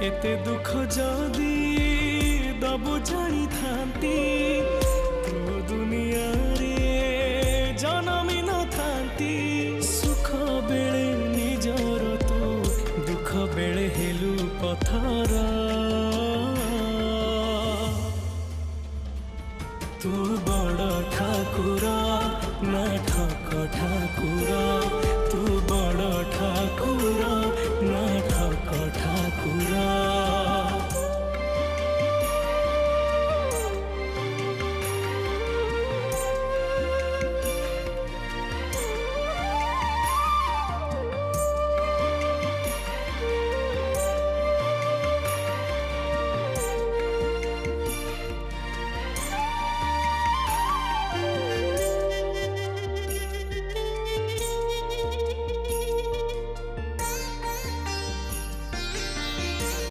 एते दुख जदि दबु जानी थांती तो दुनिया रे जनमी न थांती। सुख बेले निजर तू दुख बेले हेलु पथर। तू बड़ ठाकुर ना ठक ठाकुर।